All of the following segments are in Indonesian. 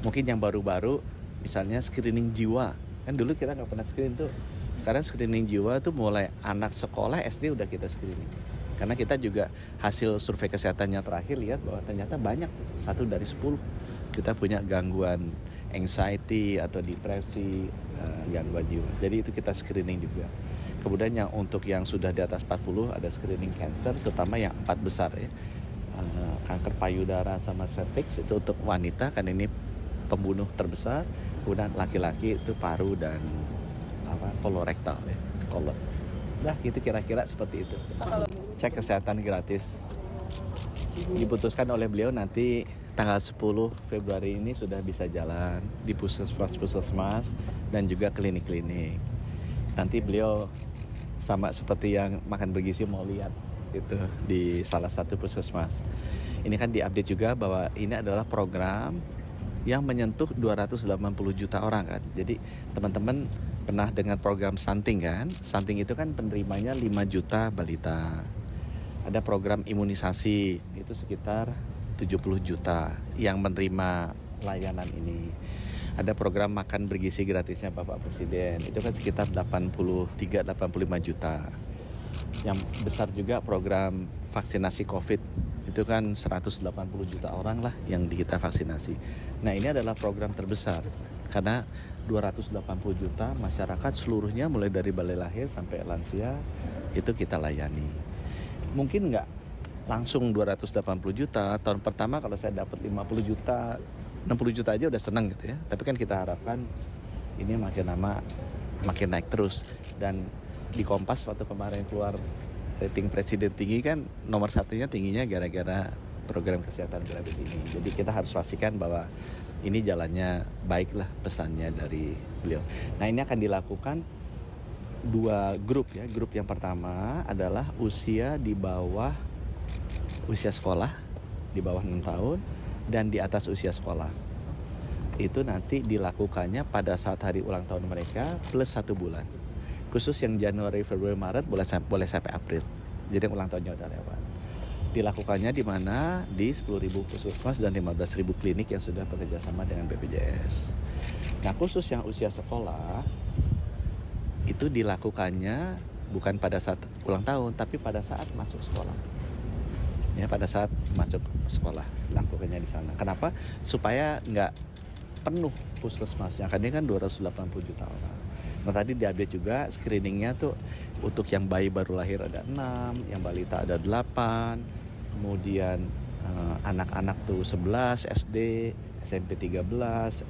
Mungkin yang baru-baru misalnya screening jiwa, kan dulu kita nggak pernah screen tuh. Sekarang screening jiwa tuh mulai anak sekolah SD udah kita screening. Karena kita juga hasil survei kesehatannya terakhir lihat bahwa ternyata banyak, 1 dari 10 kita punya gangguan anxiety atau depresi, gangguan jiwa. Jadi itu kita screening juga. Kemudian yang untuk yang sudah di atas 40 ada screening cancer, terutama yang 4 besar ya. Kanker payudara sama cervix itu untuk wanita kan ini pembunuh terbesar. Kemudian laki-laki itu paru dan kolorektal ya, kolon. Nah itu kira-kira seperti itu. Cek kesehatan gratis diputuskan oleh beliau nanti tanggal 10 Februari ini sudah bisa jalan di puskesmas dan juga klinik-klinik. Nanti beliau sama seperti yang makan bergizi mau lihat itu di salah satu puskesmas. Ini kan diupdate juga bahwa ini adalah program yang menyentuh 280 juta orang kan. Jadi teman-teman pernah dengar program stunting kan? Stunting itu kan penerimanya 5 juta balita. Ada program imunisasi itu sekitar 70 juta yang menerima layanan ini. Ada program makan bergizi gratisnya Bapak Presiden, itu kan sekitar 83-85 juta. Yang besar juga program vaksinasi COVID, itu kan 180 juta orang lah yang kita vaksinasi. Nah ini adalah program terbesar, karena 280 juta masyarakat seluruhnya mulai dari balai lahir sampai lansia, itu kita layani. Mungkin nggak langsung 280 juta, tahun pertama kalau saya dapat 50 juta, 60 juta aja udah senang gitu ya. Tapi kan kita harapkan ini makin lama makin naik terus. Dan di Kompas waktu kemarin keluar rating presiden tinggi kan nomor satunya tingginya gara-gara program kesehatan gratis ini. Jadi kita harus pastikan bahwa ini jalannya baiklah pesannya dari beliau. Nah ini akan dilakukan 2 grup ya. Grup yang pertama adalah usia di bawah usia sekolah, di bawah 6 tahun dan di atas usia sekolah. Itu nanti dilakukannya pada saat hari ulang tahun mereka plus 1 bulan. Khusus yang Januari, Februari, Maret boleh sampai April. Jadi ulang tahunnya udah lewat. Dilakukannya di mana? Di 10.000 puskesmas dan 15.000 klinik yang sudah bekerja sama dengan BPJS. Nah khusus yang usia sekolah itu dilakukannya bukan pada saat ulang tahun tapi pada saat masuk sekolah. Ya pada saat masuk sekolah lakukannya di sana. Kenapa? Supaya nggak penuh puskesmasnya. Karena kan 280 juta orang. Nah tadi diupdate juga screeningnya tuh untuk yang bayi baru lahir ada 6, yang balita ada 8, kemudian anak-anak tuh 11, SD, SMP 13,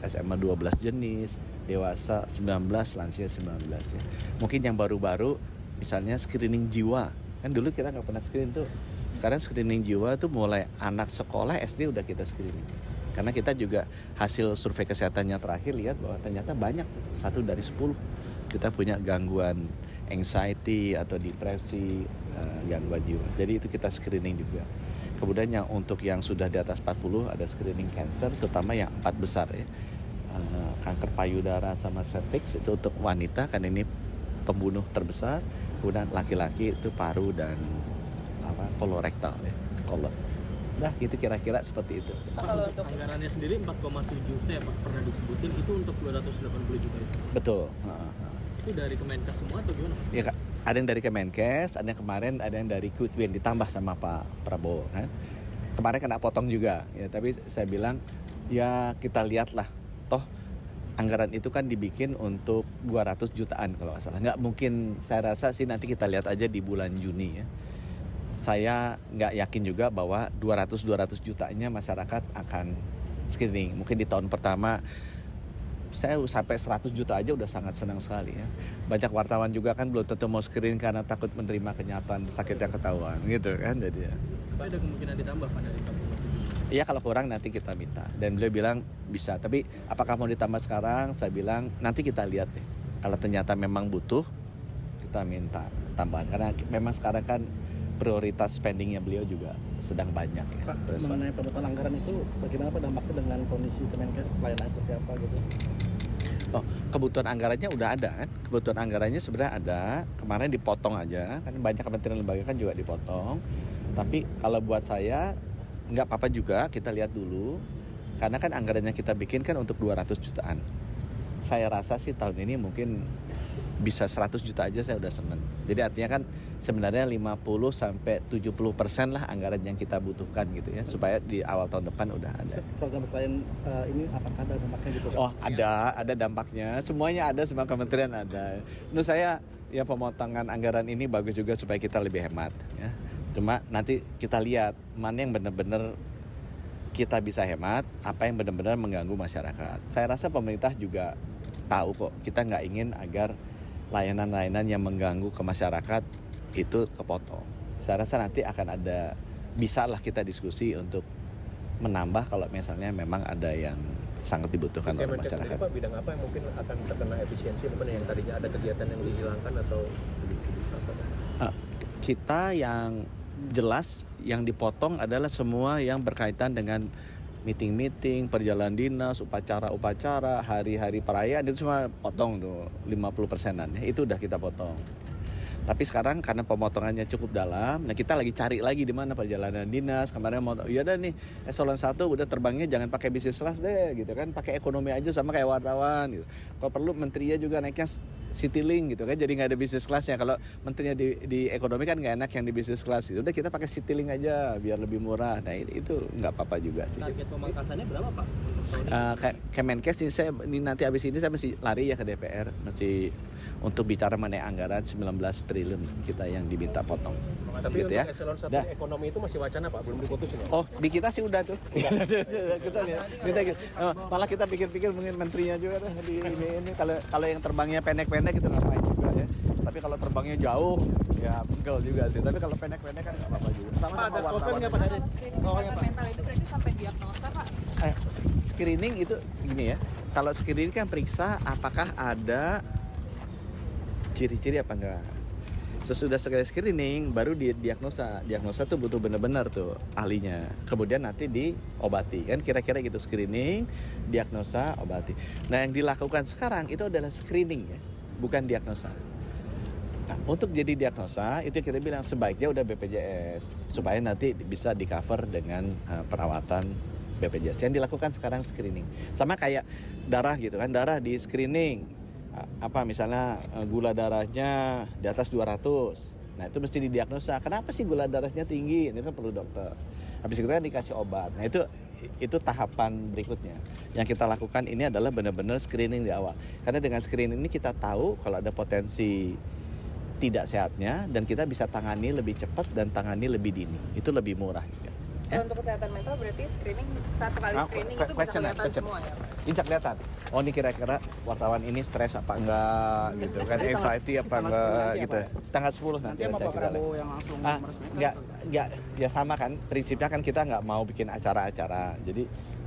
SMA 12 jenis, dewasa 19, lansia 19 ya. Mungkin yang baru-baru misalnya screening jiwa, kan dulu kita nggak pernah screen tuh. Sekarang screening jiwa tuh mulai anak sekolah SD udah kita screening. Karena kita juga hasil survei kesehatannya terakhir lihat bahwa ternyata banyak, 1 dari 10 kita punya gangguan anxiety atau depresi, gangguan jiwa. Jadi itu kita screening juga. Kemudian yang untuk yang sudah di atas 40 ada screening cancer, terutama yang 4 besar ya. Kanker payudara sama cervix itu untuk wanita kan ini pembunuh terbesar. Kemudian laki-laki itu paru dan kolorektal ya, kolon. Nah itu kira-kira seperti itu. Kalau untuk anggarannya sendiri 4,7 ya Pak, pernah disebutin itu untuk 280 juta itu. Betul. Itu dari Kemenkes semua atau gimana? Ya ada yang dari Kemenkes, ada yang kemarin ada yang dari Quick Win ditambah sama Pak Prabowo kan. Kemarin kena potong juga ya, tapi saya bilang ya kita lihatlah, toh anggaran itu kan dibikin untuk 200 jutaan kalau nggak salah. Nggak mungkin, saya rasa sih nanti kita lihat aja di bulan Juni ya. Saya nggak yakin juga bahwa 200 jutanya masyarakat akan screening. Mungkin di tahun pertama saya sampai 100 juta aja udah sangat senang sekali ya. Banyak wartawan juga kan belum tentu mau screening karena takut menerima kenyataan sakit yang ketahuan gitu kan. Jadi ya. Apa ada kemungkinan ditambah pada 4,7? Iya kalau kurang nanti kita minta. Dan beliau bilang bisa. Tapi apakah mau ditambah sekarang? Saya bilang nanti kita lihat deh. Kalau ternyata memang butuh, kita minta tambahan. Karena memang sekarang kan prioritas spendingnya beliau juga sedang banyak ya. Pak, mengenai pemotongan anggaran itu bagaimana Pak dampaknya dengan kondisi Kemenkes, pelayanan seperti apa gitu? Oh, kebutuhan anggarannya udah ada kan? Kebutuhan anggarannya sebenarnya ada. Kemarin dipotong aja, kan banyak kementerian lembaga kan juga dipotong. Tapi kalau buat saya nggak apa-apa juga, kita lihat dulu Karena kan anggaran yang kita bikin kan untuk 200 jutaan. Saya rasa sih tahun ini mungkin bisa 100 juta aja saya udah seneng. Jadi artinya kan sebenarnya 50-70% lah anggaran yang kita butuhkan gitu ya, supaya di awal tahun depan udah ada. Program selain ini apakah ada dampaknya gitu? Oh ada dampaknya. Semuanya ada, semua kementerian ada. Menurut saya ya pemotongan anggaran ini bagus juga supaya kita lebih hemat ya. Cuma nanti kita lihat mana yang benar-benar kita bisa hemat, apa yang benar-benar mengganggu masyarakat. Saya rasa pemerintah juga tahu kok, kita nggak ingin agar layanan-layanan yang mengganggu ke masyarakat itu kepotong. Saya rasa nanti akan ada, bisa lah kita diskusi untuk menambah kalau misalnya memang ada yang sangat dibutuhkan oleh Kemenkes masyarakat. sendiri, Pak, bidang apa yang mungkin akan terkena efisiensi, mana yang tadinya ada kegiatan yang dihilangkan atau apa? Kita yang jelas yang dipotong adalah semua yang berkaitan dengan meeting-meeting, perjalanan dinas, upacara-upacara, hari-hari perayaan itu semua potong tuh 50%-an ya. Itu udah kita potong. Tapi sekarang karena pemotongannya cukup dalam, nah kita lagi cari lagi di mana perjalanan dinas. Kemarin mau ya udah nih eselon 1 udah terbangnya jangan pakai bisnis kelas deh gitu kan, pakai ekonomi aja sama kayak wartawan gitu. Kalau perlu menterinya juga naiknya Citylink gitu kan, jadi nggak ada bisnis kelasnya. Kalau menterinya di ekonomi kan nggak enak yang di bisnis kelas gitu. Udah kita pakai Citylink aja biar lebih murah. Nah itu nggak apa-apa juga sih. Target pemangkasannya berapa Pak? Kemenkes ini nanti habis ini saya masih lari ya ke DPR, masih untuk bicara mengenai anggaran 19 triliun kita yang diminta potong. Tapi gitu untuk ya. eselon 1 Dah. ekonomi itu masih wacana, Pak, belum diputusin ya? Oh, di kita sih udah tuh. kita malah kita pikir-pikir mungkin menterinya juga dah di ini kalau yang terbangnya pendek-pendek itu ngapain juga ya. Tapi kalau terbangnya jauh ya pegel juga sih. Tapi kalau pendek-pendek kan nggak apa-apa juga. Sama-sama Ada wartawan. sopir nggak, Pak, dari? Screening mental itu berarti sampai diagnosa Pak? Screening itu gini ya. Kalau screening kan periksa apakah ada ciri-ciri apa enggak. Sesudah screening baru diagnosa. Diagnosa tuh butuh benar-benar tuh ahlinya. Kemudian nanti diobati. Kan kira-kira gitu, screening, diagnosa, obati. Nah, yang dilakukan sekarang itu adalah screening ya, bukan diagnosa. Nah, untuk jadi diagnosa itu kita bilang sebaiknya udah BPJS supaya nanti bisa di-cover dengan perawatan BPJS. Yang dilakukan sekarang screening. Sama kayak darah gitu kan, darah di screening. Apa misalnya gula darahnya di atas 200. Nah, itu mesti didiagnosa. Kenapa sih gula darahnya tinggi? Ini kan perlu dokter. Habis itu kan dikasih obat. Nah, itu tahapan berikutnya. Yang kita lakukan ini adalah benar-benar screening di awal. Karena dengan screening ini kita tahu kalau ada potensi tidak sehatnya dan kita bisa tangani lebih cepat dan tangani lebih dini. Itu lebih murah juga. Kalau untuk kesehatan mental berarti screening, satu kali screening itu bisa kelihatan semua ya? Bisa kelihatan. Oh, ini kira-kira wartawan ini stres apa enggak gitu kan, Jadi anxiety apa tanggal enggak 10 nanti gitu. apa ya? Tanggal 10 nanti Nanti sama cek Pak kita lihat. Prabowo yang langsung meresmikan? Enggak, ya sama kan. Prinsipnya kan kita enggak mau bikin acara-acara. Jadi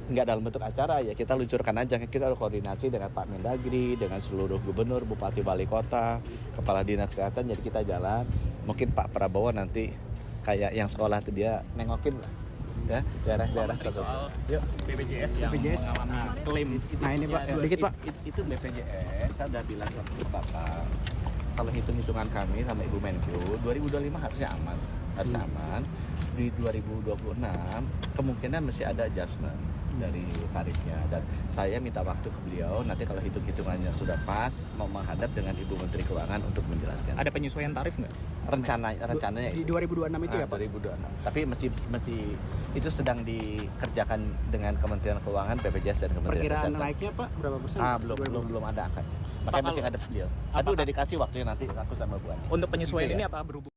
enggak dalam bentuk acara ya, kita luncurkan aja. Kita koordinasi dengan Pak Mendagri, dengan seluruh gubernur, bupati, wali kota, kepala dinas kesehatan. Jadi kita jalan. Mungkin Pak Prabowo nanti kayak yang sekolah tuh dia nengokin lah ya daerah-daerah Soal Yuk. BPJS yang BPJS. mengalami klaim. Nah ini Pak, Ya, dikit Pak. Itu BPJS, saya udah bilang ke Bapak, kalau hitung-hitungan kami sama Ibu Menkyu, 2025 harusnya aman. Di 2026 kemungkinan masih ada adjustment dari tarifnya, dan saya minta waktu ke beliau nanti kalau hitung-hitungannya sudah pas mau menghadap dengan Ibu Menteri Keuangan untuk menjelaskan. Ada penyesuaian tarif nggak? Rencananya Di itu 2026 itu ya Pak? 2026. Tapi mesti itu sedang dikerjakan dengan Kementerian Keuangan, BPJS dan Kementerian Perkiraan Kesehatan. naiknya Pak berapa persen? Belum ada angkanya. Makanya masih ngadep beliau. Tapi udah dikasih waktunya nanti aku sama Bu Ani. Untuk penyesuaian Gitu ya. ini apa berhubungan